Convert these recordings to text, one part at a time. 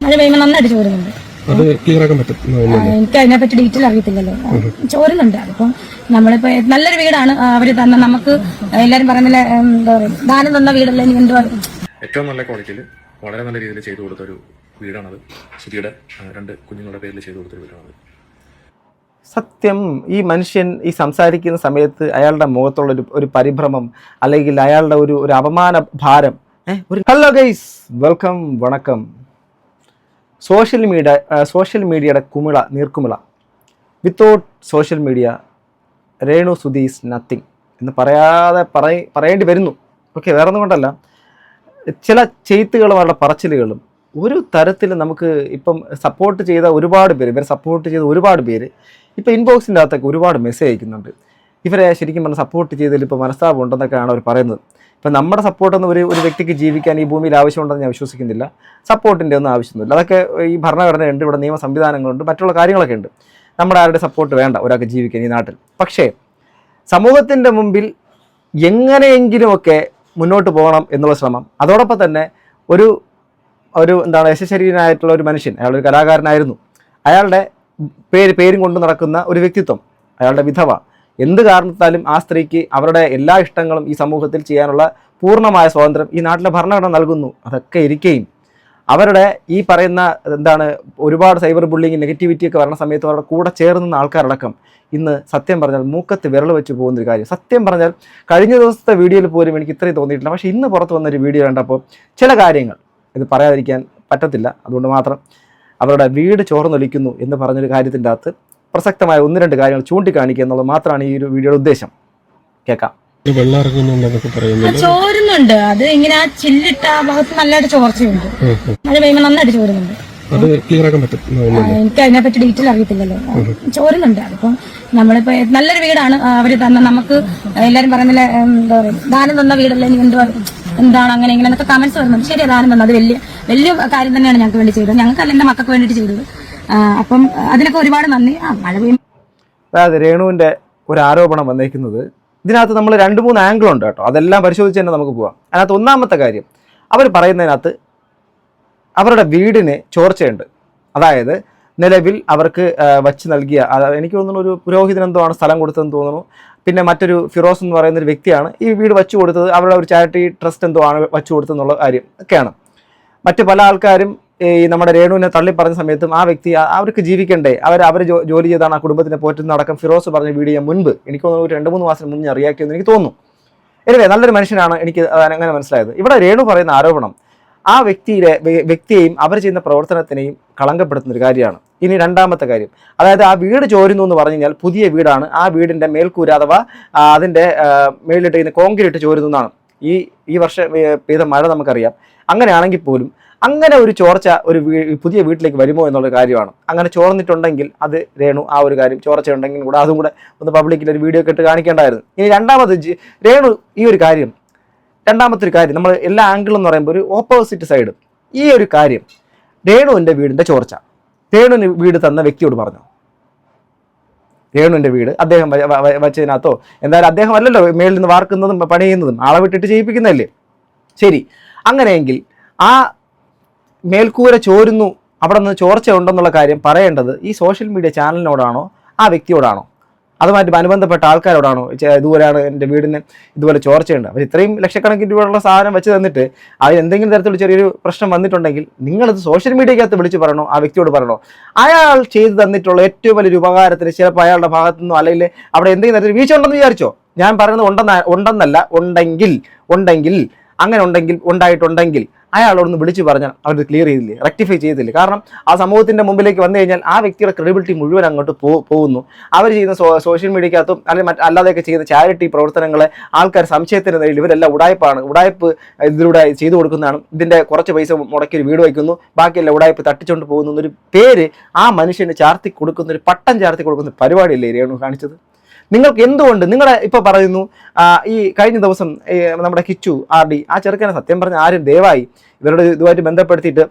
മഴ പെയ്യുമ്പോൾ നന്നായിട്ട് ചോരുന്നുണ്ട്. എനിക്ക് അതിനെപ്പറ്റി ഡീറ്റെയിൽ അറിയത്തില്ലല്ലോ. ചോരുന്നുണ്ട്. അതിപ്പം നമ്മളിപ്പോ നല്ലൊരു വീടാണ് അവര് തന്നെ നമുക്ക് എല്ലാരും പറയുന്നില്ല, എന്താ പറയുക, ദാനം തന്ന വീടല്ലേ. എന്തുവാ ഏറ്റവും നല്ല ക്വാളിറ്റിയിൽ വളരെ നല്ല രീതിയിൽ ചെയ്തു കൊടുത്തൊരു വീടാണത്. സുധിയുടെ 2 കുഞ്ഞുങ്ങളുടെ പേരിൽ ചെയ്തു കൊടുത്തൊരു വീടാണത്. സത്യം, ഈ മനുഷ്യൻ ഈ സംസാരിക്കുന്ന സമയത്ത് അയാളുടെ മുഖത്തുള്ള ഒരു പരിഭ്രമം, അല്ലെങ്കിൽ അയാളുടെ ഒരു അപമാന ഭാരം. ഹലോ ഗൈസ്, വെൽക്കം, വണക്കം. സോഷ്യൽ മീഡിയയുടെ നീർക്കുമിള. Without social media Renu Sudhi is nothing എന്ന് പറയേണ്ടി വരുന്നു. ഓക്കെ, വേറെ ഒന്നും കൊണ്ടല്ല, ചില ചെയ്ത്തുകളും അവരുടെ പറച്ചിലുകളും ഒരു തരത്തിൽ നമുക്ക് ഇപ്പം സപ്പോർട്ട് ചെയ്ത ഒരുപാട് പേര്, ഇവരെ സപ്പോർട്ട് ചെയ്ത ഒരുപാട് പേര് ഇപ്പോൾ ഇൻബോക്സിൻ്റെ അകത്തൊക്കെ ഒരുപാട് മെസ്സേജ് അയക്കുന്നുണ്ട്. ഇവരെ ശരിക്കും പറഞ്ഞാൽ സപ്പോർട്ട് ചെയ്തതിൽ ഇപ്പോൾ മനസ്താപം ഉണ്ടെന്നൊക്കെയാണ് അവർ പറയുന്നത്. ഇപ്പം നമ്മുടെ സപ്പോർട്ടൊന്നും ഒരു വ്യക്തിക്ക് ജീവിക്കാൻ ഈ ഭൂമിയിൽ ആവശ്യമുണ്ടെന്ന് ഞാൻ വിശ്വസിക്കുന്നില്ല. സപ്പോർട്ടിൻ്റെ ഒന്നും ആവശ്യമൊന്നുമില്ല. അതൊക്കെ ഈ ഭരണഘടനയുണ്ട്, ഇവിടെ നിയമ സംവിധാനങ്ങളുണ്ട്, മറ്റുള്ള കാര്യങ്ങളൊക്കെ ഉണ്ട്. നമ്മുടെ ആരുടെ സപ്പോർട്ട് വേണ്ട ഒരാൾക്ക് ജീവിക്കാൻ ഈ നാട്ടിൽ. പക്ഷേ സമൂഹത്തിൻ്റെ മുമ്പിൽ എങ്ങനെയെങ്കിലുമൊക്കെ മുന്നോട്ട് പോകണം എന്നുള്ള ശ്രമം, അതോടൊപ്പം തന്നെ ഒരു എന്താണ് യശശരീരനായിട്ടുള്ള ഒരു മനുഷ്യൻ, അയാളൊരു കലാകാരനായിരുന്നു, അയാളുടെ പേരും കൊണ്ട് നടക്കുന്ന ഒരു വ്യക്തിത്വം, അയാളുടെ വിധവ, എന്ത് കാരണത്താലും ആ സ്ത്രീക്ക് അവരുടെ എല്ലാ ഇഷ്ടങ്ങളും ഈ സമൂഹത്തിൽ ചെയ്യാനുള്ള പൂർണ്ണമായ സ്വാതന്ത്ര്യം ഈ നാട്ടിലെ ഭരണഘടന നൽകുന്നു. അതൊക്കെ ഇരിക്കുകയും അവരുടെ ഈ പറയുന്ന ഒരുപാട് സൈബർ ബുള്ളിങ്, നെഗറ്റിവിറ്റിയൊക്കെ വരുന്ന സമയത്ത് അവരുടെ കൂടെ ചേർന്ന ആൾക്കാരടക്കം ഇന്ന് സത്യം പറഞ്ഞാൽ മൂക്കത്ത് വിരൽ വെച്ച് പോകുന്നൊരു കാര്യം. സത്യം പറഞ്ഞാൽ കഴിഞ്ഞ ദിവസത്തെ വീഡിയോയിൽ പോലും എനിക്ക് ഇത്രയും തോന്നിയിട്ടില്ല. പക്ഷേ ഇന്ന് പുറത്ത് വന്നൊരു വീഡിയോ കണ്ടപ്പോൾ ചില കാര്യങ്ങൾ ഇത് പറയാതിരിക്കാൻ പറ്റത്തില്ല. അതുകൊണ്ട് മാത്രം അവരുടെ വീട് ചോർന്നൊലിക്കുന്നു എന്ന് പറഞ്ഞൊരു കാര്യത്തിൻ്റെ അകത്ത് പ്രസക്തമായ 1-2 കാര്യങ്ങൾ ചൂണ്ടിക്കാണിക്കുക എന്നുള്ളത് മാത്രമാണ് ഈ ഒരു വീഡിയോയുടെ ഉദ്ദേശം. കേൾക്കാം. ചോരുന്നുണ്ട്. അത് ഇങ്ങനെ ആ ചില്ലിട്ട ആ ഭാഗത്ത് നല്ലതായിട്ട് ചോർച്ചയുണ്ട്. മഴ പെയ്യുമ്പോൾ നന്നായിട്ട് ചോരുന്നുണ്ട്. എനിക്ക് അതിനെപ്പറ്റി ഡീറ്റെയിൽ അറിയത്തില്ലല്ലോ. ചോരുന്നുണ്ട്. അതിപ്പം നമ്മളിപ്പോ നല്ലൊരു വീടാണ് അവര് തന്നെ നമുക്ക് എല്ലാരും പറയുന്നില്ല, എന്താ പറയുക, ദാനം തന്ന വീടല്ലേ. എന്താണ് അങ്ങനെ ഇങ്ങനെ എന്നൊക്കെ കമന്റ്സ് വരുന്നുണ്ട്. ശരിയാ, ദാനം തന്നത് വലിയ കാര്യം തന്നെയാണ് ഞങ്ങൾക്ക് വേണ്ടി ചെയ്തത്. ഞങ്ങൾക്കല്ല എന്റെ മക്കൾക്ക് വേണ്ടിയിട്ട് ചെയ്തത്. അപ്പം അതിനൊക്കെ ഒരുപാട് നന്ദി. മഴ പെയ്യും. അതായത് രേണുവിന്റെ ഒരു ആരോപണം വന്നേക്കുന്നത്, ഇതിനകത്ത് നമ്മൾ 2-3 ആംഗിളുണ്ട് കേട്ടോ. അതെല്ലാം പരിശോധിച്ച് തന്നെ നമുക്ക് പോവാം. അതിനകത്ത് ഒന്നാമത്തെ കാര്യം, അവർ പറയുന്നതിനകത്ത് അവരുടെ വീടിന് ചോർച്ചയുണ്ട്. അതായത് നിലവിൽ അവർക്ക് വച്ച് നൽകിയ, എനിക്ക് തോന്നുന്നു ഒരു പുരോഹിതനെന്തോ ആണ് സ്ഥലം കൊടുത്തതെന്ന് തോന്നുന്നു. പിന്നെ മറ്റൊരു ഫിറോസ് എന്ന് പറയുന്ന ഒരു വ്യക്തിയാണ് ഈ വീട് വച്ചു കൊടുത്തത്. അവരുടെ ഒരു ചാരിറ്റി ട്രസ്റ്റ് എന്തോ ആണ് വച്ചു കൊടുത്തെന്നുള്ള കാര്യം ഒക്കെയാണ്. മറ്റ് പല ആൾക്കാരും ഈ നമ്മുടെ രേണുവിനെ തള്ളി പറഞ്ഞ സമയത്തും ആ വ്യക്തി അവർക്ക് ജീവിക്കണ്ടേ, അവർ ജോലി ചെയ്താണ് ആ കുടുംബത്തിനെ പോറ്റുന്ന അടക്കം ഫിറോസ് പറഞ്ഞ വീഡിയോ മുൻപ് എനിക്ക് തോന്നുന്നു 2-3 മാസം മുന്നേ റിയാക്ട് എനിക്ക് തോന്നുന്നു. എനിവേ, നല്ലൊരു മനുഷ്യനാണ്, എനിക്ക് അങ്ങനെ മനസ്സിലായത്. ഇവിടെ രേണു പറയുന്ന ആരോപണം ആ വ്യക്തിയെയും അവർ ചെയ്യുന്ന പ്രവർത്തനത്തിനെയും കളങ്കപ്പെടുത്തുന്ന ഒരു കാര്യമാണ്. ഇനി രണ്ടാമത്തെ കാര്യം, അതായത് ആ വീട് ചോരുന്നു എന്ന് പറഞ്ഞു കഴിഞ്ഞാൽ പുതിയ വീടാണ്, ആ വീടിൻ്റെ മേൽക്കൂര അഥവാ അതിൻ്റെ മേലിട്ട് കോൺക്രീറ്റ് ചോരുന്നു എന്നാണ്. ഈ വർഷം പെയ്ത മഴ നമുക്കറിയാം. അങ്ങനെയാണെങ്കിൽ പോലും അങ്ങനെ ഒരു ചോർച്ച ഒരു പുതിയ വീട്ടിലേക്ക് വരുമോ എന്നുള്ള കാര്യമാണ്. അങ്ങനെ ചോർന്നിട്ടുണ്ടെങ്കിൽ അത് രേണു ആ ഒരു കാര്യം, ചോർച്ച ഉണ്ടെങ്കിൽ കൂടെ അതും കൂടെ ഒന്ന് പബ്ലിക്കിൽ ഒരു വീഡിയോ ഒക്കെ ഇട്ട് കാണിക്കേണ്ടായിരുന്നു. ഇനി രേണു ഈ ഒരു കാര്യം, രണ്ടാമത്തെ ഒരു കാര്യം, നമ്മൾ എല്ലാ ആംഗിളും എന്ന് പറയുമ്പോൾ ഒരു ഓപ്പോസിറ്റ് സൈഡ്, ഈ ഒരു കാര്യം രേണുവിൻ്റെ വീടിൻ്റെ ചോർച്ച രേണുവിന് വീട് തന്ന വ്യക്തിയോട് പറഞ്ഞു. രേണുവിൻ്റെ വീട് അദ്ദേഹം വച്ചതിനകത്തോ, എന്തായാലും അദ്ദേഹം അല്ലല്ലോ മേളിൽ നിന്ന് വാർക്കുന്നതും പണിയുന്നതും, ആളെ വിട്ടിട്ട് ചെയ്യിപ്പിക്കുന്നതല്ലേ. ശരി, അങ്ങനെയെങ്കിൽ ആ മേൽക്കൂര ചോരുന്നു, അവിടെ നിന്ന് ചോർച്ച ഉണ്ടെന്നുള്ള കാര്യം പറയേണ്ടത് ഈ സോഷ്യൽ മീഡിയ ചാനലിനോടാണോ ആ വ്യക്തിയോടാണോ, അതുമായിട്ട് അനുബന്ധപ്പെട്ട ആൾക്കാരോടാണോ? ഇതുപോലെയാണ് എൻ്റെ വീടിന് ഇതുപോലെ ചോർച്ചയുണ്ട്, അവർ ഇത്രയും ലക്ഷക്കണക്കിന് രൂപയുള്ള സാധനം വെച്ച് തന്നിട്ട് അതിൽ എന്തെങ്കിലും തരത്തിലുള്ള ചെറിയൊരു പ്രശ്നം വന്നിട്ടുണ്ടെങ്കിൽ നിങ്ങളിത് സോഷ്യൽ മീഡിയക്കകത്ത് വിളിച്ച് പറയണോ, ആ വ്യക്തിയോട് പറയണോ? അയാൾ ചെയ്തു തന്നിട്ടുള്ള ഏറ്റവും വലിയൊരു ഉപകാരത്തിന് ചിലപ്പോൾ അയാളുടെ ഭാഗത്തു നിന്നോ അല്ലെങ്കിൽ അവിടെ എന്തെങ്കിലും തരത്തിൽ വീഴ്ച ഉണ്ടെന്ന് വിചാരിച്ചോ? ഞാൻ പറയുന്നത് ഉണ്ടെന്നല്ല, ഉണ്ടെങ്കിൽ അങ്ങനെ ഉണ്ടായിട്ടുണ്ടെങ്കിൽ അയാളോടൊന്ന് വിളിച്ച് പറഞ്ഞാൽ അവർ ക്ലിയർ ചെയ്തില്ലേ, റെക്ടിഫൈ ചെയ്തില്ലേ? കാരണം ആ സമൂഹത്തിൻ്റെ മുമ്പിലേക്ക് വന്നു കഴിഞ്ഞാൽ ആ വ്യക്തിയുടെ ക്രെഡിബിലിറ്റി മുഴുവൻ അങ്ങോട്ട് പോകുന്നു. അവർ ചെയ്യുന്ന സോഷ്യൽ മീഡിയക്കകത്തും അല്ലെങ്കിൽ അല്ലാതെയൊക്കെ ചെയ്യുന്ന ചാരിറ്റി പ്രവർത്തനങ്ങളെ ആൾക്കാർ സംശയത്തിന് നേരിൽ ഇവരെല്ലാം ഉടായ്പ് ഇതിലൂടെ ചെയ്തു കൊടുക്കുന്നതാണ്. ഇതിൻ്റെ കുറച്ച് പൈസ മുടക്കി ഒരു വീട് വയ്ക്കുന്നു, ബാക്കിയെല്ലാം ഉടായ്പ് തട്ടിച്ചുകൊണ്ട് പോകുന്നു എന്നൊരു പേര് ആ മനുഷ്യന് ചാർത്തി കൊടുക്കുന്ന ഒരു പട്ടം ചാർത്തി കൊടുക്കുന്ന പരിപാടിയല്ലേ രേണു കാണിച്ചത്? നിങ്ങൾക്ക് എന്തുകൊണ്ട് ഇപ്പോൾ പറയുന്നു ഈ കഴിഞ്ഞ ദിവസം നമ്മുടെ കിച്ചു RD ആ ചെറുക്കനെ സത്യം പറഞ്ഞ ആരും ദയവായി ഇതുമായിട്ട് ബന്ധപ്പെടുത്തിയിട്ട്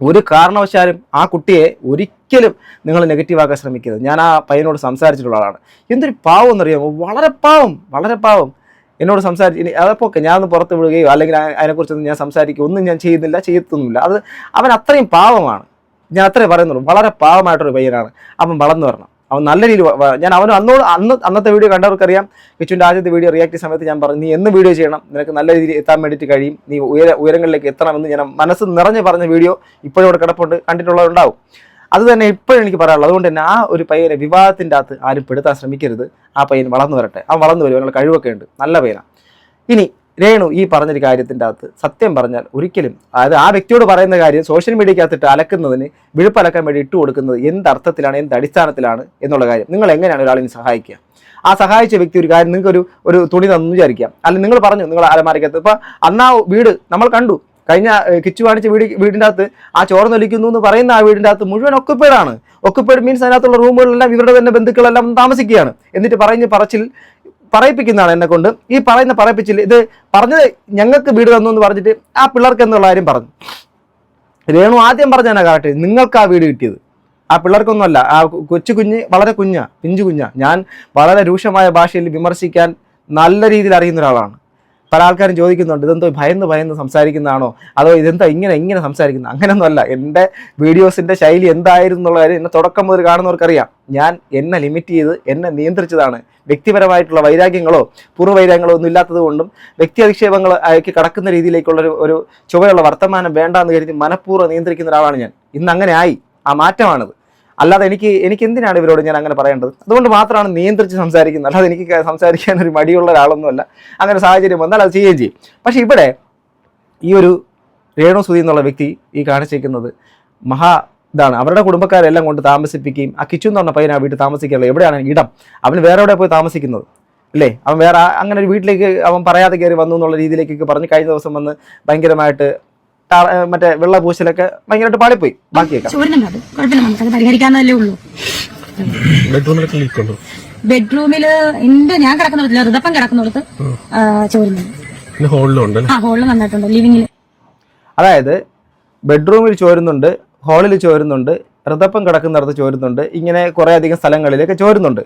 ഒരു കാരണവശാലും ആ കുട്ടിയെ ഒരിക്കലും നിങ്ങൾ നെഗറ്റീവാക്കാൻ ശ്രമിക്കരുത്. ഞാൻ ആ പയ്യനോട് സംസാരിച്ചിട്ടുള്ള ആളാണ്. എന്തൊരു പാവം എന്നറിയാമോ, വളരെ പാവം. എന്നോട് സംസാരിച്ച് അതപ്പോൾ ഓക്കെ ഞാനൊന്ന് പുറത്ത് വിടുകയോ അല്ലെങ്കിൽ അതിനെക്കുറിച്ചൊന്നും ഞാൻ സംസാരിക്കുകയോ ഒന്നും ഞാൻ ചെയ്യുന്നില്ല, ചെയ്യത്തൊന്നുമില്ല. അത് അവൻ അത്രയും പാവമാണ്, ഞാൻ അത്രേ പറയുന്നുള്ളൂ. വളരെ പാവമായിട്ടൊരു പയ്യനാണ്. അവൻ വളർന്നു വരണം, അവൻ നല്ല രീതിയിൽ ഞാൻ അവന് അന്നത്തെ വീഡിയോ കണ്ടവർക്കറിയാം. കിച്ചുവിൻ്റെ ആദ്യത്തെ വീഡിയോ റിയാക്ട് സമയത്ത് ഞാൻ പറഞ്ഞു, നീ എന്ന് വീഡിയോ ചെയ്യണം, നിനക്ക് നല്ല രീതിയിൽ എത്താൻ വേണ്ടിയിട്ട് കഴിയും, നീ ഉയരങ്ങളിലേക്ക് എത്തണമെന്ന് ഞാൻ മനസ്സ് നിറഞ്ഞ് പറഞ്ഞ വീഡിയോ ഇപ്പോഴും ഇവിടെ കിടപ്പുണ്ട്, കണ്ടിട്ടുള്ളവരുണ്ടാവും. അത് തന്നെ ഇപ്പോഴും എനിക്ക് പറയാനുള്ളത്. അതുകൊണ്ട് തന്നെ ആ ഒരു പയ്യനെ വിവാദത്തിൻ്റെ അകത്ത് ആരും പെടുത്താൻ ശ്രമിക്കരുത്. ആ പയ്യൻ വളർന്നു വരട്ടെ, അവൻ വളർന്നു വരും, അവനുള്ള കഴിവൊക്കെ ഉണ്ട്, നല്ല പയ്യനാണ്. ഇനി രേണു ഈ പറഞ്ഞൊരു കാര്യത്തിൻ്റെ അകത്ത് സത്യം പറഞ്ഞാൽ ഒരിക്കലും, അതായത് ആ വ്യക്തിയോട് പറയുന്ന കാര്യം സോഷ്യൽ മീഡിയക്കകത്തിട്ട് അലക്കുന്നതിന്, വിഴുപ്പലക്കാൻ വേണ്ടി ഇട്ട് കൊടുക്കുന്നത് എന്ത് അർത്ഥത്തിലാണ്, എന്ത് അടിസ്ഥാനത്തിലാണ് എന്നുള്ള കാര്യം നിങ്ങൾ എങ്ങനെയാണ് ഒരാളിനെ സഹായിക്കുക? ആ സഹായിച്ച വ്യക്തി ഒരു കാര്യം, നിങ്ങൾക്ക് ഒരു തുണി തന്നു വിചാരിക്കാം, അല്ലെങ്കിൽ നിങ്ങൾ പറഞ്ഞു നിങ്ങൾ അലമാരക്കകത്ത്, ഇപ്പം അന്ന് ആ വീട് നമ്മൾ കണ്ടു, കഴിഞ്ഞ കിച്ചു കാണിച്ച വീടിൻ്റെ അകത്ത് ആ ചോർന്നൊലിക്കുന്നു എന്ന് പറയുന്ന ആ വീടിൻ്റെ അകത്ത് മുഴുവൻ ഒക്കുപ്പേഡാണ്. ഒക്കുപ്പേഡ് മീൻസ് അതിനകത്തുള്ള റൂമുകളെല്ലാം ഇവരുടെ തന്നെ ബന്ധുക്കളെല്ലാം താമസിക്കുകയാണ്. എന്നിട്ട് പറയിപ്പിക്കുന്നതാണ് എന്നെ കൊണ്ട്. ഈ പറയിപ്പിച്ചില്ല, ഇത് പറഞ്ഞത് ഞങ്ങൾക്ക് വീട് തന്നു എന്ന് പറഞ്ഞിട്ട് ആ പിള്ളേർക്ക് എന്നുള്ള കാര്യം പറഞ്ഞു. രേണു ആദ്യം പറഞ്ഞ തന്നെ കറക്റ്റ്, നിങ്ങൾക്ക് ആ വീട് കിട്ടിയത് ആ പിള്ളേർക്കൊന്നുമല്ല. ആ കുഞ്ഞ് വളരെ പിഞ്ചു കുഞ്ഞാ. ഞാൻ വളരെ രൂക്ഷമായ ഭാഷയിൽ വിമർശിക്കാൻ നല്ല രീതിയിൽ അറിയുന്ന ഒരാളാണ്. പല ആൾക്കാരും ചോദിക്കുന്നുണ്ട്, ഇതെന്തോ ഭയന്ന് സംസാരിക്കുന്നതാണോ, അതോ ഇതെന്തോ ഇങ്ങനെ സംസാരിക്കുന്നത്? അങ്ങനെയൊന്നുമല്ല. എൻ്റെ വീഡിയോസിൻ്റെ ശൈലി എന്തായിരുന്നു എന്നുള്ള കാര്യം എന്നെ തുടക്കം മുതൽ കാണുന്നവർക്കറിയാം. ഞാൻ എന്നെ ലിമിറ്റ് ചെയ്ത് എന്നെ നിയന്ത്രിച്ചതാണ്. വ്യക്തിപരമായിട്ടുള്ള വൈരാഗ്യങ്ങളോ പൂർവ്വവൈരാഗ്യങ്ങളോ ഒന്നും ഇല്ലാത്തത് കൊണ്ടും വ്യക്തി അധിക്ഷേപങ്ങൾ അയക്ക് കടക്കുന്ന രീതിയിലേക്കുള്ള ഒരു ചുവയുള്ള വർത്തമാനം വേണ്ടാന്ന് കരുതി മനഃപൂർവ്വം നിയന്ത്രിക്കുന്ന ഒരാളാണ് ഞാൻ. ഇന്ന് അങ്ങനെ ആയി, ആ മാറ്റമാണത്. അല്ലാതെ എനിക്ക് എന്തിനാണ് ഇവരോട് ഞാൻ അങ്ങനെ പറയേണ്ടത്? അതുകൊണ്ട് മാത്രമാണ് നിയന്ത്രിച്ച് സംസാരിക്കുന്നത്. അല്ലാതെ എനിക്ക് സംസാരിക്കാൻ ഒരു മടിയുള്ള ഒരാളൊന്നുമല്ല. അങ്ങനെ സാഹചര്യം വന്നാൽ അത് ചെയ്യുകയും ചെയ്യും. പക്ഷെ ഇവിടെ ഈ ഒരു രേണു സുധി എന്നുള്ള വ്യക്തി ഈ കാണിച്ചിരിക്കുന്നത് ഇതാണ്. അവരുടെ കുടുംബക്കാരെല്ലാം കൊണ്ട് താമസിപ്പിക്കുകയും ആ കിച്ചു എന്ന് പറഞ്ഞ പയ്യൻ ആ വീട്ടിൽ താമസിക്കാറില്ല. എവിടെയാണ് ഇടം? അവന് വേറെ എവിടെ പോയി താമസിക്കുന്നത് അല്ലേ? അവൻ വേറെ അങ്ങനെ ഒരു വീട്ടിലേക്ക് അവൻ പറയാതെ കയറി വന്നു എന്നുള്ള രീതിയിലേക്കൊക്കെ പറഞ്ഞ് കഴിഞ്ഞ ദിവസം വന്ന് ഭയങ്കരമായിട്ട് മറ്റേ വെള്ള പൂശലൊക്കെ ഭയങ്കരമായിട്ട് പാളിപ്പോയി. ബാക്കിയൊക്കെ പരിഹരിക്കാന്നല്ലേ ഉള്ളൂ. ബെഡ്റൂമില് ഞാൻ കിടക്കുന്നിടത്തില്ല, ഋതപ്പം കിടക്കുന്നിടത്ത് ചോരുന്നുണ്ട്. ഹോളിൽ നന്നായിട്ടുണ്ട്, ലിവിങ്ങില്. അതായത് ബെഡ്റൂമിൽ ചോരുന്നുണ്ട്, ഹാളിൽ ചോരുന്നുണ്ട്, ഋതപ്പം കിടക്കുന്നിടത്ത് ചോരുന്നുണ്ട്, ഇങ്ങനെ കുറേ അധികം സ്ഥലങ്ങളിലൊക്കെ ചോരുന്നുണ്ട്.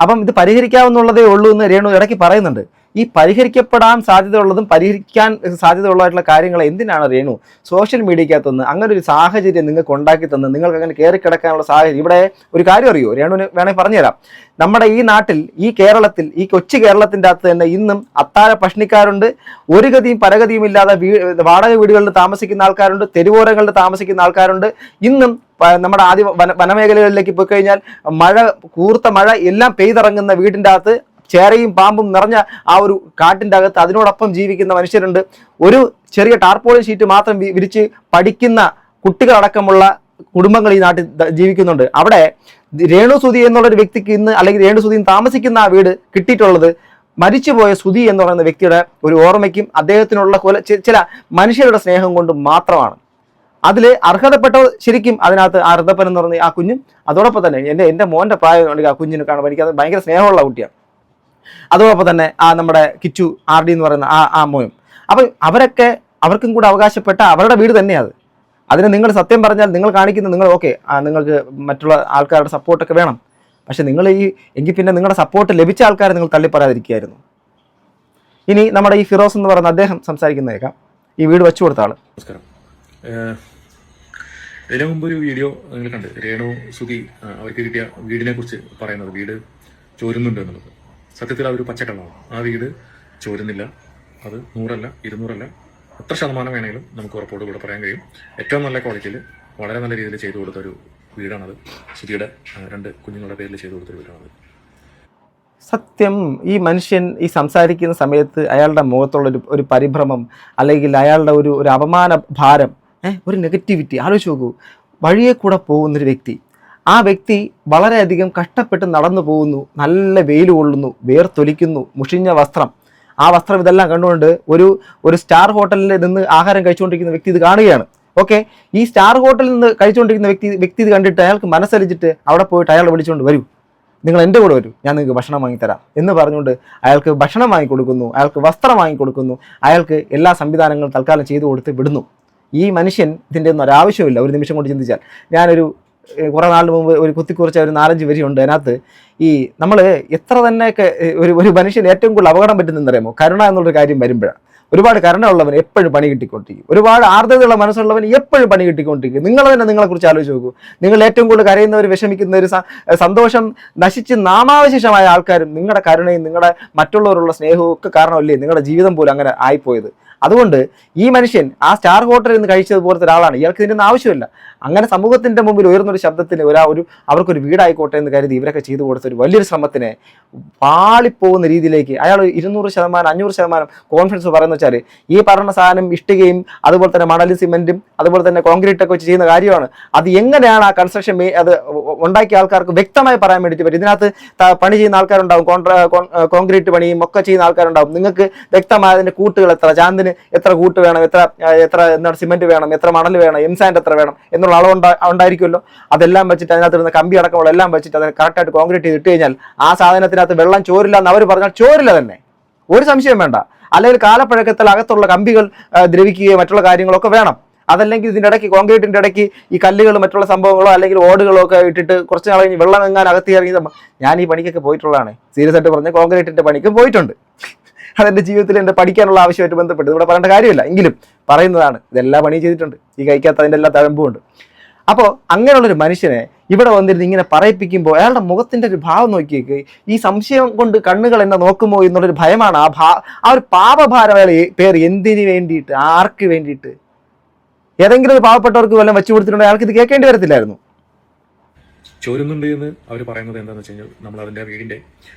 അപ്പം ഇത് പരിഹരിക്കാവുന്നുള്ളതേ ഉള്ളൂ എന്ന് രേണു ഇടയ്ക്ക് പറയുന്നുണ്ട്. ഈ പരിഹരിക്കപ്പെടാൻ സാധ്യതയുള്ളതും പരിഹരിക്കാൻ സാധ്യതയുള്ളതായിട്ടുള്ള കാര്യങ്ങൾ എന്തിനാണ് രേണു സോഷ്യൽ മീഡിയക്കകത്തുനിന്ന് അങ്ങനെ ഒരു സാഹചര്യം നിങ്ങൾക്ക് ഉണ്ടാക്കി തന്ന് നിങ്ങൾക്ക് അങ്ങനെ കയറി കിടക്കാനുള്ള സാഹചര്യം? ഇവിടെ ഒരു കാര്യം അറിയോ, രേണുവിന് വേണമെങ്കിൽ പറഞ്ഞുതരാം. നമ്മുടെ ഈ നാട്ടിൽ, ഈ കേരളത്തിൽ, ഈ കൊച്ചു കേരളത്തിൻ്റെ അകത്ത് തന്നെ ഇന്നും അത്താഴ പഷ്ണിക്കാരുണ്ട്, ഒരു ഗതിയും പരഗതിയും ഇല്ലാതെ വാടക വീടുകളിൽ താമസിക്കുന്ന ആൾക്കാരുണ്ട്, തെരുവോരങ്ങളിൽ താമസിക്കുന്ന ആൾക്കാരുണ്ട്. ഇന്നും നമ്മുടെ വനമേഖലകളിലേക്ക് പോയി കഴിഞ്ഞാൽ കൂർത്ത മഴ എല്ലാം പെയ്തിറങ്ങുന്ന വീടിൻ്റെ അകത്ത് ചേരയും പാമ്പും നിറഞ്ഞ ആ ഒരു കാട്ടിൻ്റെ അകത്ത് അതിനോടൊപ്പം ജീവിക്കുന്ന മനുഷ്യരുണ്ട്. ഒരു ചെറിയ ടാർപോളിൻ ഷീറ്റ് മാത്രം വിരിച്ച് പഠിക്കുന്ന കുട്ടികളടക്കമുള്ള കുടുംബങ്ങൾ ഈ നാട്ടിൽ ജീവിക്കുന്നുണ്ട്. അവിടെ രേണു സുധി എന്നുള്ളൊരു വ്യക്തിക്ക് ഇന്ന്, അല്ലെങ്കിൽ രേണു സുധി താമസിക്കുന്ന ആ വീട് കിട്ടിയിട്ടുള്ളത് മരിച്ചുപോയ സുധി എന്ന് പറയുന്ന വ്യക്തിയുടെ ഒരു ഓർമ്മയ്ക്കും അദ്ദേഹത്തിനുള്ള ചില മനുഷ്യരുടെ സ്നേഹം കൊണ്ടും മാത്രമാണ്. അതിൽ അർഹതപ്പെട്ട ശരിക്കും അതിനകത്ത് ആ ഋതപ്പൻ എന്ന് പറഞ്ഞ ആ കുഞ്ഞും, അതോടൊപ്പം തന്നെ എൻ്റെ മോൻ്റെ പ്രായം ആ കുഞ്ഞിനെ കാണുമ്പോൾ എനിക്കത് ഭയങ്കര സ്നേഹമുള്ള കുട്ടിയാണ്. അതോടൊപ്പം തന്നെ ആ നമ്മുടെ കിച്ചു RD എന്ന് പറയുന്ന ആ മോയും. അപ്പം അവർക്കും കൂടെ അവകാശപ്പെട്ട അവരുടെ വീട് തന്നെയാണ്. അതിന് നിങ്ങൾ സത്യം പറഞ്ഞാൽ നിങ്ങൾ കാണിക്കുന്ന നിങ്ങൾ ഓക്കെ, നിങ്ങൾക്ക് മറ്റുള്ള ആൾക്കാരുടെ സപ്പോർട്ടൊക്കെ വേണം. പക്ഷെ നിങ്ങൾ എങ്കിൽ പിന്നെ നിങ്ങളുടെ സപ്പോർട്ട് ലഭിച്ച ആൾക്കാരെ നിങ്ങൾ തള്ളിപ്പറയാതിരിക്കുകയായിരുന്നു. ഇനി നമ്മുടെ ഈ ഫിറോസ് എന്ന് പറയുന്ന അദ്ദേഹം സംസാരിക്കുന്നതേക്കാം, ഈ വീട് വെച്ചു കൊടുത്ത ആള്. നമസ്കാരം. ഇതിനു മുമ്പ് ഒരു വീഡിയോ നിങ്ങൾ കണ്ട് രേണു സുധി അവർക്ക് കിട്ടിയ വീടിനെ കുറിച്ച് പറയുന്നത്, വീട് ചോരുന്നുണ്ട് എന്നുള്ളത്. സത്യത്തിൽ ആ ഒരു പച്ചക്കള്ളമാണ്. ആ വീട് ചോരുന്നില്ല. അത് 100 200 എത്ര ശതമാനം വേണമെങ്കിലും നമുക്ക് ഉറപ്പോട് കൂടെ പറയാൻ കഴിയും. ഏറ്റവും നല്ല ക്വാളിറ്റിയിൽ വളരെ നല്ല രീതിയിൽ ചെയ്തു കൊടുത്തൊരു വീടാണത്. സുധിയുടെ 2 കുഞ്ഞുങ്ങളുടെ പേരിൽ ചെയ്തു കൊടുത്തൊരു വീടാണത്. സത്യം, ഈ മനുഷ്യൻ ഈ സംസാരിക്കുന്ന സമയത്ത് അയാളുടെ മുഖത്തുള്ള ഒരു പരിഭ്രമം, അല്ലെങ്കിൽ അയാളുടെ ഒരു അപമാന ഭാരം, ഒരു നെഗറ്റിവിറ്റി ആലോചിച്ച് നോക്കൂ. വഴിയെ കൂടെ പോകുന്നൊരു വ്യക്തി, ആ വ്യക്തി വളരെയധികം കഷ്ടപ്പെട്ട് നടന്നു പോകുന്നു, നല്ല വെയിൽ കൊള്ളുന്നു, വേർത്തൊലിക്കുന്നു, മുഷിഞ്ഞ വസ്ത്രം, ആ വസ്ത്രം ഇതെല്ലാം കണ്ടുകൊണ്ട് ഒരു സ്റ്റാർ ഹോട്ടലിൽ നിന്ന് ആഹാരം കഴിച്ചുകൊണ്ടിരിക്കുന്ന വ്യക്തി ഇത് കാണുകയാണ്. ഓക്കെ, ഈ സ്റ്റാർ ഹോട്ടലിൽ നിന്ന് കഴിച്ചുകൊണ്ടിരിക്കുന്ന വ്യക്തി ഇത് കണ്ടിട്ട് അയാൾക്ക് മനസ്സലിച്ചിട്ട് അവിടെ പോയിട്ട് അയാളെ വിളിച്ചുകൊണ്ട് വരൂ, നിങ്ങൾ എൻ്റെ കൂടെ വരൂ, ഞാൻ നിങ്ങൾക്ക് ഭക്ഷണം വാങ്ങിത്തരാം എന്ന് പറഞ്ഞുകൊണ്ട് അയാൾക്ക് ഭക്ഷണം വാങ്ങിക്കൊടുക്കുന്നു, അയാൾക്ക് വസ്ത്രം വാങ്ങിക്കൊടുക്കുന്നു, അയാൾക്ക് എല്ലാ സംവിധാനങ്ങളും തൽക്കാലം ചെയ്തു കൊടുത്ത് വിടുന്നു. ഈ മനുഷ്യൻ ഇതിൻ്റെ ഒന്നും ഒരാവശ്യമില്ല. ഒരു നിമിഷം കൊണ്ട് ചിന്തിച്ചാൽ, ഞാനൊരു കുറേ നാളിന് മുമ്പ് ഒരു കുത്തിക്കുറിച്ച ഒരു 4-5 വരിയുണ്ട്. അതിനകത്ത് ഈ നമ്മൾ എത്ര തന്നെയൊക്കെ ഒരു മനുഷ്യന് ഏറ്റവും കൂടുതൽ അപകടം പറ്റുന്നതെന്നറിയാമോ? കരുണ എന്നുള്ളൊരു കാര്യം വരുമ്പോഴാണ്. ഒരുപാട് കരുണയുള്ളവൻ എപ്പോഴും പണി കിട്ടിക്കൊണ്ടിരിക്കും. ഒരുപാട് ആർദ്രതയുള്ള മനസ്സുള്ളവൻ എപ്പോഴും പണി കിട്ടിക്കൊണ്ടിരിക്കും. നിങ്ങൾ തന്നെ നിങ്ങളെക്കുറിച്ച് ആലോചിച്ച് നോക്കൂ. നിങ്ങൾ ഏറ്റവും കൂടുതൽ കരയുന്നവർ, വിഷമിക്കുന്നവർ, സന്തോഷം നശിച്ച് നാമാവശേഷമായ ആൾക്കാരും നിങ്ങളുടെ കരുണയും നിങ്ങളുടെ മറ്റുള്ളവരുള്ള സ്നേഹവും ഒക്കെ കാരണമല്ലേ നിങ്ങളുടെ ജീവിതം പോലും അങ്ങനെ ആയിപ്പോയത്. അതുകൊണ്ട് ഈ മനുഷ്യൻ ആ സ്റ്റാർ ഹോട്ടലിൽ നിന്ന് കഴിച്ചതുപോലത്തെ ഒരാളാണ്. ഇയാൾക്ക് ഇതിൻ്റെ ഒന്നും ആവശ്യമില്ല. അങ്ങനെ സമൂഹത്തിൻ്റെ മുമ്പിൽ ഉയർന്നൊരു ശബ്ദത്തിന് അവർക്കൊരു വീടായിക്കോട്ടെ എന്ന് കരുതി ഇവരൊക്കെ ചെയ്തു കൊടുത്ത ഒരു വലിയൊരു ശ്രമത്തിനെ പാളിപ്പോകുന്ന രീതിയിലേക്ക് അയാൾ 200%, 500% കോൺഫിഡൻസ് പറയുന്ന വെച്ചാൽ ഈ പറഞ്ഞ സാധനം ഇഷ്ടികയും അതുപോലെ തന്നെ മണലും സിമെന്റും അതുപോലെ തന്നെ കോൺക്രീറ്റൊക്കെ വെച്ച് ചെയ്യുന്ന കാര്യമാണ്. അത് എങ്ങനെയാണ് ആ കൺസ്ട്രക്ഷൻ അത് ഉണ്ടാക്കിയ ആൾക്കാർക്ക് വ്യക്തമായി പറയാൻ വേണ്ടിയിട്ട് പറ്റും. ഇതിനകത്ത് പണി ചെയ്യുന്ന ആൾക്കാരുണ്ടാവും, കോൺക്രീറ്റ് പണിയും ഒക്കെ ചെയ്യുന്ന ആൾക്കാരുണ്ടാവും. നിങ്ങൾക്ക് വ്യക്തമായ അതിൻ്റെ കൂട്ടുകൾ എത്ര, ചാന്തിന് എത്ര കൂട്ട് വേണം, എത്ര എന്താണ് സിമെന്റ് വേണം, എത്ര മണൽ വേണം, എംസാൻഡ് എത്ര വേണം എന്നുള്ള അളവ് ഉണ്ടായിരിക്കുമല്ലോ. അതെല്ലാം വെച്ചിട്ട് അതിനകത്ത് ഇരുന്ന കമ്പി അടക്കമുള്ള എല്ലാം വെച്ചിട്ട് അത് കറക്റ്റായിട്ട് കോൺക്രീറ്റ് ചെയ്ത് ഇട്ട് കഴിഞ്ഞാൽ ആ സാധനത്തിനകത്ത് വെള്ളം ചോരില്ല എന്ന് അവർ പറഞ്ഞാൽ ചോരില്ല തന്നെ, ഒരു സംശയം വേണ്ട. അല്ലെങ്കിൽ കാലപ്പഴക്കത്തിൽ അകത്തുള്ള കമ്പികൾ ദ്രവിക്കുകയോ മറ്റുള്ള കാര്യങ്ങളൊക്കെ വേണം. അതല്ലെങ്കിൽ ഇതിൻ്റെ ഇടയ്ക്ക് കോൺക്രീറ്റിൻ്റെ ഇടയ്ക്ക് ഈ കല്ലുകൾ മറ്റുള്ള സംഭവങ്ങളോ അല്ലെങ്കിൽ ഓടുകളോ ഒക്കെ ഇട്ടിട്ട് കുറച്ച് നാൾ കഴിഞ്ഞ് വെള്ളം എങ്ങാൻ അകത്ത് ഇറങ്ങി. ഞാൻ ഈ പണിക്കൊക്കെ പോയിട്ടുള്ളതാണ്, സീരിയസ് ആയിട്ട് പറഞ്ഞ കോൺക്രീറ്റിൻ്റെ പണിക്ക് പോയിട്ടുണ്ട്. അതെൻ്റെ ജീവിതത്തിൽ എൻ്റെ പഠിക്കാനുള്ള ആവശ്യമായിട്ട് ബന്ധപ്പെട്ട് ഇവിടെ പറയേണ്ട കാര്യമില്ല, എങ്കിലും പറയുന്നതാണ്. ഇതെല്ലാം പണി ചെയ്തിട്ടുണ്ട്, ഈ കഴിക്കാത്ത അതിൻ്റെ എല്ലാ തഴമ്പുമുണ്ട്. അപ്പോൾ അങ്ങനെയുള്ളൊരു മനുഷ്യനെ ഇവിടെ വന്നിരുന്ന് ഇങ്ങനെ പറയിപ്പിക്കുമ്പോൾ അയാളുടെ മുഖത്തിൻ്റെ ഒരു ഭാവം നോക്കിയേക്ക്. ഈ സംശയം കൊണ്ട് കണ്ണുകൾ എന്നെ നോക്കുമോ എന്നുള്ളൊരു ഭയമാണ്. ആ ഒരു പാപഭാരം അയാൾ പേര് എന്തിനു വേണ്ടിയിട്ട്, ആർക്ക് വേണ്ടിയിട്ട്? ഏതെങ്കിലും ഒരു പാവപ്പെട്ടവർക്ക് വല്ലതും വെച്ചു കൊടുത്തിട്ടുണ്ടെങ്കിൽ അയാൾക്ക് ഇത് കേൾക്കേണ്ടി വരത്തില്ലായിരുന്നു. ചോരുന്നുണ്ട് എന്ന് അവർ പറയുന്നത് എന്താണെന്ന് വെച്ച് കഴിഞ്ഞാൽ നമ്മൾ അതിൻ്റെ വീടിൻ്റെ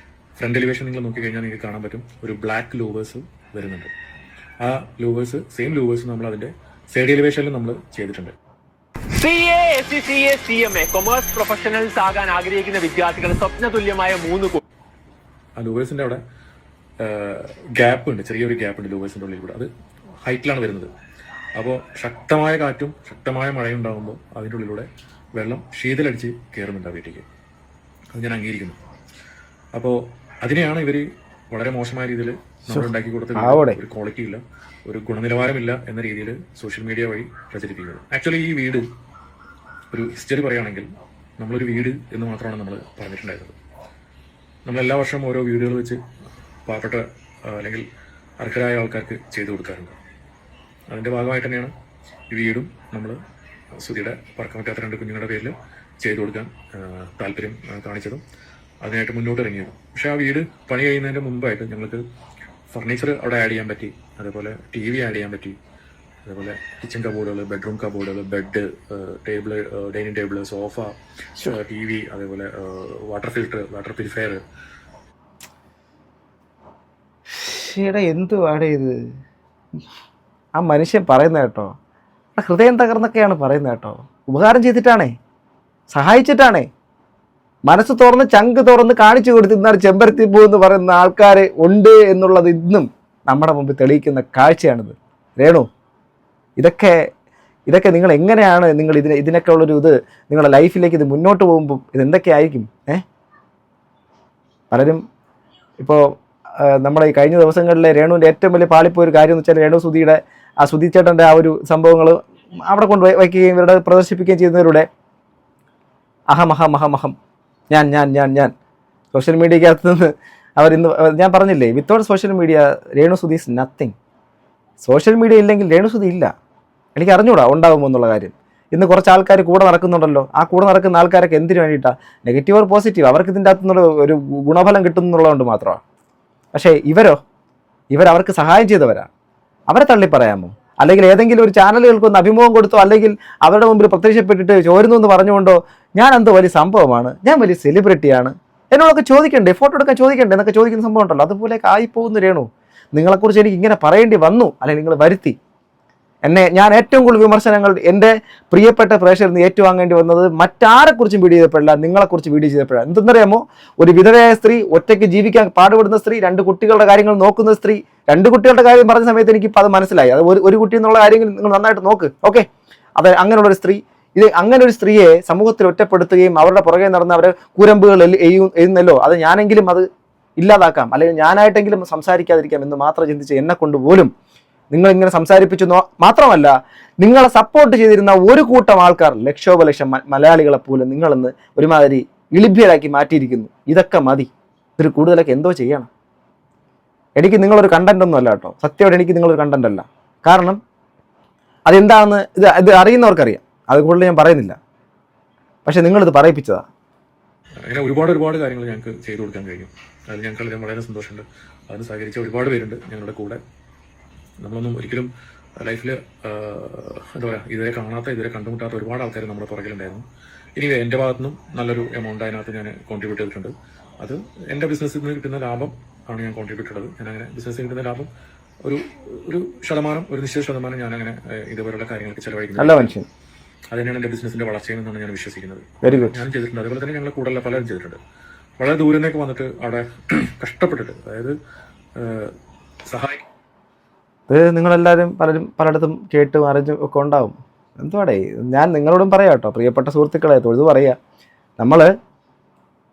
ഫ്രണ്ട് എലിവേഷൻ നിങ്ങൾ നോക്കിക്കഴിഞ്ഞാൽ നിങ്ങൾക്ക് കാണാൻ പറ്റും ഒരു ബ്ലാക്ക് ലൂവേഴ്സ് വരുന്നുണ്ട്. ആ ലൂവേഴ്സ്, സെയിം ലൂവേഴ്സ് നമ്മൾ അതിൻ്റെ സൈഡ് എലിവേഷനിൽ നമ്മൾ ചെയ്തിട്ടുണ്ട്. CA, SCCA, CMA commerce professionals ആകാൻ ആഗ്രഹിക്കുന്ന വിദ്യാർത്ഥികളുടെ സ്വപ്ന തുല്യമായ 3 ആ ലൂവേഴ്സിൻ്റെ അവിടെ ഗ്യാപ്പ് ഉണ്ട്, ചെറിയൊരു ഗ്യാപ്പ് ഉണ്ട് ലൂവേഴ്സിൻ്റെ ഉള്ളിൽ കൂടെ. അത് ഹൈറ്റിലാണ് വരുന്നത്. അപ്പോൾ ശക്തമായ കാറ്റും ശക്തമായ മഴയും ഉണ്ടാകുമ്പോൾ അതിൻ്റെ ഉള്ളിലൂടെ വെള്ളം ശീതലടിച്ച് കയറുന്നുണ്ട് ആ വീട്ടിലേക്ക്. അത് ഞാൻ അംഗീകരിക്കുന്നു. അപ്പോൾ അതിനെയാണ് ഇവർ വളരെ മോശമായ രീതിയിൽ നമ്മൾ ഉണ്ടാക്കി കൊടുത്ത ഒരു ക്വാളിറ്റി ഇല്ല, ഒരു ഗുണനിലവാരമില്ല എന്ന രീതിയിൽ സോഷ്യൽ മീഡിയ വഴി പ്രചരിപ്പിക്കുന്നത്. ആക്ച്വലി ഈ വീട് ഒരു ഹിസ്റ്ററി പറയുകയാണെങ്കിൽ നമ്മളൊരു വീട് എന്ന് മാത്രമാണ് നമ്മൾ പറഞ്ഞിട്ടുണ്ടായിരുന്നത്. നമ്മൾ എല്ലാ വർഷവും ഓരോ വീടുകൾ വെച്ച് പാവപ്പെട്ട അല്ലെങ്കിൽ അർഹരായ ആൾക്കാർക്ക് ചെയ്തു കൊടുക്കാറുണ്ട്. അതിൻ്റെ ഭാഗമായിട്ട് തന്നെയാണ് ഈ വീടും നമ്മൾ സുധിയുടെ പറക്കാൻ പറ്റാത്ത 2 കുഞ്ഞുങ്ങളുടെ പേരിൽ ചെയ്തു കൊടുക്കാൻ താല്പര്യം കാണിച്ചതും അതിനായിട്ട് മുന്നോട്ട് ഇറങ്ങിയത്. പക്ഷേ ആ വീട് പണി കഴിയുന്നതിൻ്റെ മുമ്പായിട്ട് ഞങ്ങൾക്ക് ഫർണിച്ചർ അവിടെ ആഡ് ചെയ്യാൻ പറ്റി, അതേപോലെ TV ആഡ് ചെയ്യാൻ പറ്റി, അതേപോലെ കിച്ചൺ കബോർഡുകൾ, ബെഡ്റൂം കബോർഡുകൾ, bed, table, dining table, sofa, TV, അതേപോലെ വാട്ടർ ഫിൽറ്റർ, വാട്ടർ പ്യൂരിഫയർ. എന്തുവാടേ ഇത്? ആ മനുഷ്യൻ പറയുന്നത് കേട്ടോ, ഹൃദയം തകർന്നൊക്കെയാണ് പറയുന്നത് കേട്ടോ. ഉപകാരം ചെയ്തിട്ടാണേ, സഹായിച്ചിട്ടാണേ, മനസ്സ് തുറന്ന് ചങ്ക് തുറന്ന് കാണിച്ചു കൊടുത്തിരുന്നാൽ ചെമ്പരത്തി പൂ എന്ന് പറയുന്ന ആൾക്കാർ ഉണ്ട് എന്നുള്ളത് ഇന്നും നമ്മുടെ മുമ്പിൽ തെളിയിക്കുന്ന കാഴ്ചയാണിത്. രേണു, ഇതൊക്കെ നിങ്ങൾ എങ്ങനെയാണ് നിങ്ങൾ ഇതിനൊക്കെ ഉള്ളൊരു ഇത് നിങ്ങളുടെ ലൈഫിലേക്ക് ഇത് മുന്നോട്ട് പോകുമ്പോൾ ഇതെന്തൊക്കെയായിരിക്കും? പലരും ഇപ്പോൾ നമ്മുടെ ഈ കഴിഞ്ഞ ദിവസങ്ങളിലെ രേണുവിൻ്റെ ഏറ്റവും വലിയ പാളിപ്പോയൊരു കാര്യം എന്ന് വെച്ചാൽ രേണു സുധിയുടെ ആ സുധി ചേട്ടൻ്റെ ആ ഒരു സംഭവങ്ങൾ അവിടെ കൊണ്ട് വയ്ക്കുകയും ഇവരുടെ പ്രദർശിപ്പിക്കുകയും ചെയ്യുന്നവരുടെ അഹം ഞാൻ സോഷ്യൽ മീഡിയക്കകത്ത് നിന്ന് അവരിന്ന് ഞാൻ പറഞ്ഞില്ലേ, without social media Renu Sudhi is nothing. Social media ഇല്ലെങ്കിൽ രേണു സുധി ഇല്ല. എനിക്ക് അറിഞ്ഞൂടാ ഉണ്ടാകുമോ എന്നുള്ള കാര്യം. ഇന്ന് കുറച്ച് ആൾക്കാർ കൂടെ നടക്കുന്നുണ്ടല്ലോ. ആ കൂടെ നടക്കുന്ന ആൾക്കാരൊക്കെ എന്തിനു വേണ്ടിയിട്ടാണ്? നെഗറ്റീവ് ഓർ പോസിറ്റീവ്, അവർക്ക് ഇതിൻ്റെ അകത്തുനിന്നുള്ള ഒരു ഗുണഫലം കിട്ടുന്നുള്ളതുകൊണ്ട് മാത്രമാണ്. പക്ഷേ ഇവരവർക്ക് സഹായം ചെയ്തവരാ. അവരെ തള്ളി പറയാമോ? അല്ലെങ്കിൽ ഏതെങ്കിലും ഒരു ചാനലുകൾക്കൊന്ന് അഭിമുഖം കൊടുത്തോ അല്ലെങ്കിൽ അവരുടെ മുമ്പിൽ പ്രത്യക്ഷപ്പെട്ടിട്ട് ചോരുന്നു എന്ന് പറഞ്ഞുകൊണ്ടോ ഞാൻ എന്തോ വലിയ സംഭവമാണ്, ഞാൻ വലിയ സെലിബ്രിറ്റിയാണ്, എന്നോടൊക്കെ ചോദിക്കണ്ടേ, ഫോട്ടോ എടുക്കാൻ ചോദിക്കണ്ടേ എന്നൊക്കെ ചോദിക്കുന്ന സംഭവം ഉണ്ടല്ലോ. അതുപോലെയൊക്കെ ആയിപ്പോകുന്നു രേണു. നിങ്ങളെക്കുറിച്ച് എനിക്ക് ഇങ്ങനെ പറയേണ്ടി വന്നു, അല്ലെങ്കിൽ നിങ്ങൾ വരുത്തി. ഞാൻ ഏറ്റവും കൂടുതൽ വിമർശനങ്ങൾ എൻ്റെ പ്രിയപ്പെട്ട പ്രേക്ഷകരിൽ ഏറ്റുവാങ്ങേണ്ടി വന്നത് മറ്റാരെക്കുറിച്ചും വീഡിയോ ചെയ്തപ്പോഴല്ല, നിങ്ങളെക്കുറിച്ച് വീഡിയോ ചെയ്തപ്പോഴാണ്. എന്തെന്നറിയാമോ? ഒരു വിധവയായ സ്ത്രീ, ഒറ്റയ്ക്ക് ജീവിക്കാൻ പാടുപെടുന്ന സ്ത്രീ, 2 കുട്ടികളുടെ കാര്യങ്ങൾ നോക്കുന്ന സ്ത്രീ. 2 കുട്ടികളുടെ കാര്യം പറഞ്ഞ സമയത്ത് എനിക്കിപ്പോൾ അത് മനസ്സിലായി. അത് ഒരു കുട്ടി എന്നുള്ള കാര്യങ്ങൾ നിങ്ങൾ നന്നായിട്ട് നോക്ക്. ഓക്കെ, അത് അങ്ങനെയുള്ളൊരു സ്ത്രീ, അങ്ങനെ ഒരു സ്ത്രീയെ സമൂഹത്തിൽ ഒറ്റപ്പെടുത്തുകയും അവരുടെ പുറകെ നടന്ന് അവരെ കൂരമ്പുകൾ എഴുന്നല്ലോ, അത് ഞാനെങ്കിലും അത് ഇല്ലാതാക്കാം, അല്ലെങ്കിൽ ഞാനായിട്ടെങ്കിലും സംസാരിക്കാതിരിക്കാം എന്ന് മാത്രം ചിന്തിച്ച് എന്നെ കൊണ്ട് പോലും നിങ്ങൾ സംസാരിപ്പിച്ചു മാത്രമല്ല നിങ്ങളെ സപ്പോർട്ട് ചെയ്തിരുന്ന ഒരു കൂട്ടം ആൾക്കാർ ലക്ഷോപലക്ഷം മലയാളികളെ പോലും നിങ്ങളിന്ന് ഒരുമാതിരി ഇളിഭ്യരാക്കി മാറ്റിയിരിക്കുന്നു. ഇതൊക്കെ മതി. ഇതിൽ കൂടുതലൊക്കെ എന്തോ ചെയ്യണം. എനിക്ക് നിങ്ങളൊരു കണ്ടന്റ് ഒന്നും അല്ല കേട്ടോ, സത്യമായിട്ട് എനിക്ക് നിങ്ങളൊരു കണ്ടന്റ് അല്ല. കാരണം അതെന്താണെന്ന് ഇത് അറിയുന്നവർക്കറിയാം, അത് കൂടുതൽ ഞാൻ പറയുന്നില്ല. പക്ഷെ നിങ്ങളിത് പറയിപ്പിച്ചതാ. അങ്ങനെ ഒരുപാട് കാര്യങ്ങൾ ഞങ്ങൾക്ക് ചെയ്തു കൊടുക്കാൻ കഴിയും. അതിൽ ഞങ്ങൾക്ക് വളരെ സന്തോഷമുണ്ട്. അതിന് സഹകരിച്ച ഒരുപാട് പേരുണ്ട് ഞങ്ങളുടെ കൂടെ. നമ്മളൊന്നും ഒരിക്കലും ലൈഫിൽ എന്താ പറയുക, ഇതുവരെ കാണാത്ത, ഇതുവരെ കണ്ടുമുട്ടാത്ത ഒരുപാട് ആൾക്കാർ നമ്മുടെ പുറകിലുണ്ടായിരുന്നു. ഇനി എൻ്റെ ഭാഗത്തുനിന്നും നല്ലൊരു എമൗണ്ട് അതിനകത്ത് ഞാൻ കോൺട്രിബ്യൂട്ട് ചെയ്തിട്ടുണ്ട്. അത് എൻ്റെ ബിസിനസ്സിൽ നിന്ന് കിട്ടുന്ന ലാഭം ആണ് ഞാൻ കോൺട്രിബ്യൂട്ട് ചെയ്തത്. ഞാനങ്ങനെ ബിസിനസ്സിൽ കിട്ടുന്ന ലാഭം ഒരു ശതമാനം, ഒരു നിശ്ചിത ശതമാനം ഞാനങ്ങനെ ഇതുപോലുള്ള കാര്യങ്ങൾക്ക് ചെലവഴിക്കുന്നത്. നല്ല മനുഷ്യൻ. അത് തന്നെയാണ് എൻ്റെ ബിസിനസ്സിന്റെ വളർച്ചയെന്നാണ് ഞാൻ വിശ്വസിക്കുന്നത്. Very good. ഞാൻ ചെയ്തിട്ടുണ്ട്. അതുപോലെ തന്നെ ഞങ്ങൾ കൂടുതൽ പലരും ചെയ്തിട്ടുണ്ട്. വളരെ ദൂരെ നിന്നൊക്കെ വന്നിട്ട് അവിടെ കഷ്ടപ്പെട്ടിട്ട്, അതായത് സഹായിക്കും. ഇത് നിങ്ങളെല്ലാവരും പലയിടത്തും കേട്ടും അറിഞ്ഞും ഒക്കെ ഉണ്ടാവും. എന്തുവാടേ, ഞാൻ നിങ്ങളോടും പറയാം കേട്ടോ, പ്രിയപ്പെട്ട സുഹൃത്തുക്കളെ, തൊഴുത് പറയാം.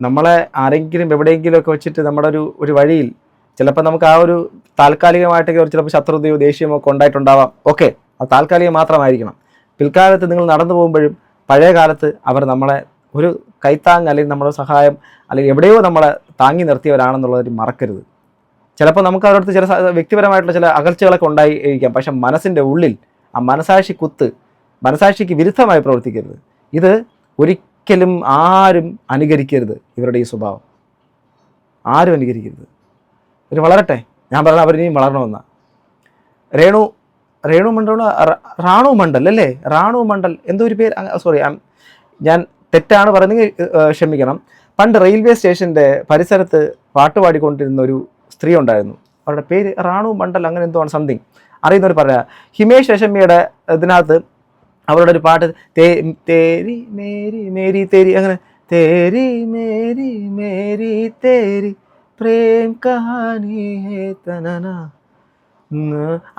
നമ്മളെ ആരെങ്കിലും എവിടെയെങ്കിലും ഒക്കെ വെച്ചിട്ട് നമ്മുടെ ഒരു വഴിയിൽ ചിലപ്പോൾ നമുക്ക് ആ ഒരു താൽക്കാലികമായിട്ടൊക്കെ ചിലപ്പോൾ ശത്രുതയോ ദേഷ്യമോ ഒക്കെ ഉണ്ടായിട്ടുണ്ടാവാം. ഓക്കെ, അത് താൽക്കാലികം മാത്രമായിരിക്കണം. പിൽക്കാലത്ത് നിങ്ങൾ നടന്നു പോകുമ്പോഴും പഴയ കാലത്ത് അവർ നമ്മളെ ഒരു കൈത്താങ് അല്ലെങ്കിൽ നമ്മുടെ സഹായം അല്ലെങ്കിൽ എവിടെയോ നമ്മളെ താങ്ങി നിർത്തിയവരാണെന്നുള്ളത് മറക്കരുത്. ചിലപ്പോൾ നമുക്ക് അവരടുത്ത് ചില വ്യക്തിപരമായിട്ടുള്ള ചില അകൽച്ചകളൊക്കെ ഉണ്ടായിരിക്കാം. പക്ഷെ മനസ്സിൻ്റെ ഉള്ളിൽ ആ മനസാക്ഷിക്ക് വിരുദ്ധമായി പ്രവർത്തിക്കരുത്. ഇത് ഒരിക്കലും ആരും അനുകരിക്കരുത്. ഇവരുടെ ഈ സ്വഭാവം ആരും അനുകരിക്കരുത്. ഇവർ വളരട്ടെ. ഞാൻ പറഞ്ഞ അവരിനിയും വളരണമെന്നാണ്. റാണു മണ്ഡൽ അല്ലേ, റാണു മണ്ഡൽ എന്തോ ഒരു പേര്, സോറി ഞാൻ തെറ്റാണ് പറയുന്നത്, ക്ഷമിക്കണം. പണ്ട് റെയിൽവേ സ്റ്റേഷൻ്റെ പരിസരത്ത് പാട്ട് പാടിക്കൊണ്ടിരുന്ന ഒരു സ്ത്രീ ഉണ്ടായിരുന്നു. അവരുടെ പേര് റാണു മണ്ഡൽ അങ്ങനെ എന്തോ ആണ്, സംതിങ്. അറിയുന്നവർ പറയാം. ഹിമേഷ് രേഷമ്മിയുടെ ഇതിനകത്ത് അവരുടെ ഒരു പാട്ട് തേരി മേരി മേരി തേരി, അങ്ങനെ തേരി മേരി മേരി തേരി പ്രേം കഹാനി ഹേ തനന,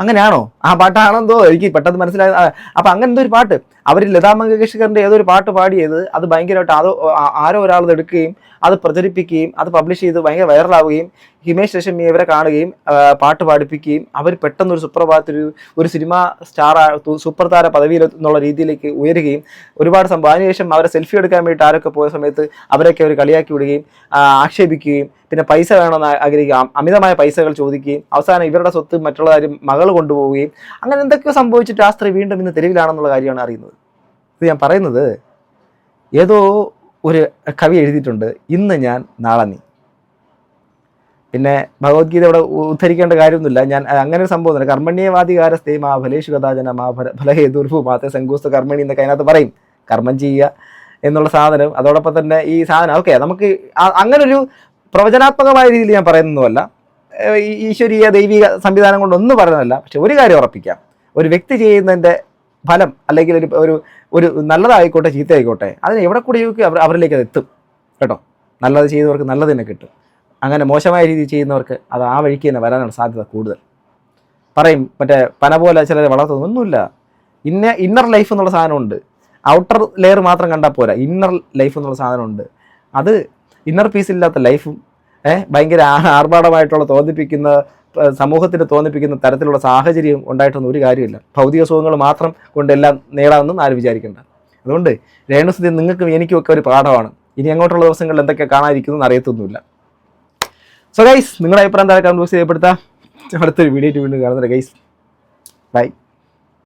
അങ്ങനെയാണോ ആ പാട്ടാണെന്തോ എനിക്ക് പെട്ടെന്ന് മനസ്സിലായത്. അപ്പം അങ്ങനെ എന്തോ ഒരു പാട്ട് അവർ ലതാ മങ്കേഷ്കറിൻ്റെ ഏതോ ഒരു പാട്ട് പാടിയത്, അത് ഭയങ്കരമായിട്ട് ആരോ ഒരാൾ എടുക്കുകയും അത് പ്രചരിപ്പിക്കുകയും അത് പബ്ലിഷ് ചെയ്ത് ഭയങ്കര വൈറലാവുകയും ഹിമേഷ് രേഷമ്മി ഇവരെ കാണുകയും പാട്ട് പാടിപ്പിക്കുകയും അവർ പെട്ടെന്ന് ഒരു സുപ്രഭാതത്തിൽ ഒരു സിനിമ സ്റ്റാർ സൂപ്പർ താര പദവിയിൽ എന്നുള്ള രീതിയിലേക്ക് ഉയരുകയും ഒരുപാട് സംഭവം. അതിനുശേഷം അവരെ സെൽഫി എടുക്കാൻ വേണ്ടിയിട്ട് ആരൊക്കെ പോയ സമയത്ത് അവരൊക്കെ അവർ കളിയാക്കി വിടുകയും ആക്ഷേപിക്കുകയും പിന്നെ പൈസ വേണമെന്ന് ആഗ്രഹിക്കുകയും അമിതമായ പൈസകൾ ചോദിക്കുകയും അവസാനം ഇവരുടെ സ്വത്ത് മറ്റുള്ള കാര്യം മകൾ കൊണ്ടുപോവുകയും അങ്ങനെ എന്തൊക്കെയോ സംഭവിച്ചിട്ട് ആ സ്ത്രീ വീണ്ടും ഇന്ന് തെരുവിലാണെന്നുള്ള കാര്യമാണ് അറിയുന്നത്. ഇത് ഞാൻ പറയുന്നത്, ഏതോ ഒരു കവി എഴുതിയിട്ടുണ്ട്, ഇന്ന് ഞാൻ നാളെ നീ. പിന്നെ ഭഗവത്ഗീത ഇവിടെ ഉദ്ധരിക്കേണ്ട കാര്യമൊന്നുമില്ല. ഞാൻ അങ്ങനെ ഒരു സംഭവം കർമ്മണ്യവാദികാരസ്ഥേ മാ ഫലേഷു കഥാചന മാ ഫലഹേ ദുർഭു മാത്തെ സങ്കൂസ്ത കർമ്മണി എന്നൊക്കെ അതിനകത്ത് പറയും. കർമ്മം ചെയ്യുക എന്നുള്ള സാധനം, അതോടൊപ്പം തന്നെ ഈ സാധനം ഓക്കെ നമുക്ക് അങ്ങനൊരു പ്രവചനാത്മകമായ രീതിയിൽ ഞാൻ പറയുന്നതുമല്ല, ഈശ്വരീയ ദൈവിക സംവിധാനം കൊണ്ടൊന്നും പറയുന്നതല്ല. പക്ഷെ ഒരു കാര്യം ഉറപ്പിക്കാം, ഒരു വ്യക്തി ചെയ്യുന്നതിൻ്റെ ഫലം അല്ലെങ്കിൽ ഒരു നല്ലതായിക്കോട്ടെ ചീത്തയായിക്കോട്ടെ അതിന് എവിടെ കൂടിയൊക്കെ അവരിലേക്ക് അത് എത്തും കേട്ടോ. നല്ലത് ചെയ്യുന്നവർക്ക് നല്ലത് തന്നെ കിട്ടും. അങ്ങനെ മോശമായ രീതിയിൽ ചെയ്യുന്നവർക്ക് അത് ആ വഴിക്ക് തന്നെ വരാനാണ് സാധ്യത കൂടുതൽ. പറയും മറ്റേ പന പോലെ ചിലരെ വളർത്തുന്നൊന്നുമില്ല. ഇന്നർ ലൈഫ് എന്നുള്ള സാധനമുണ്ട്. ഔട്ടർ ലെയർ മാത്രം കണ്ടാൽ പോരാ, ഇന്നർ ലൈഫ് എന്നുള്ള സാധനമുണ്ട്. അത് ഇന്നർ പീസ് ഇല്ലാത്ത ലൈഫും ഭയങ്കര ആർഭാടമായിട്ടുള്ള സമൂഹത്തിന് തോന്നിപ്പിക്കുന്ന തരത്തിലുള്ള സാഹചര്യം ഉണ്ടായിട്ടൊന്നും ഒരു കാര്യമില്ല. ഭൗതിക സുഖങ്ങൾ മാത്രം കൊണ്ടെല്ലാം നേടാമെന്നും ആരും വിചാരിക്കേണ്ട. അതുകൊണ്ട് രേണുസുതി നിങ്ങൾക്കും എനിക്കും ഒക്കെ ഒരു പാഠമാണ്. ഇനി അങ്ങോട്ടുള്ള ദിവസങ്ങളിൽ എന്തൊക്കെ കാണാതിരിക്കുന്നു അറിയത്തൊന്നുമില്ല. സോ ഗൈസ്, നിങ്ങളുടെ അഭിപ്രായം താഴെ കമന്റ് ബോക്സിൽ രേഖപ്പെടുത്താം. അടുത്തൊരു വീഡിയോ വീണ്ടും കാണുന്നുണ്ട് ഗൈസ്. ബൈ.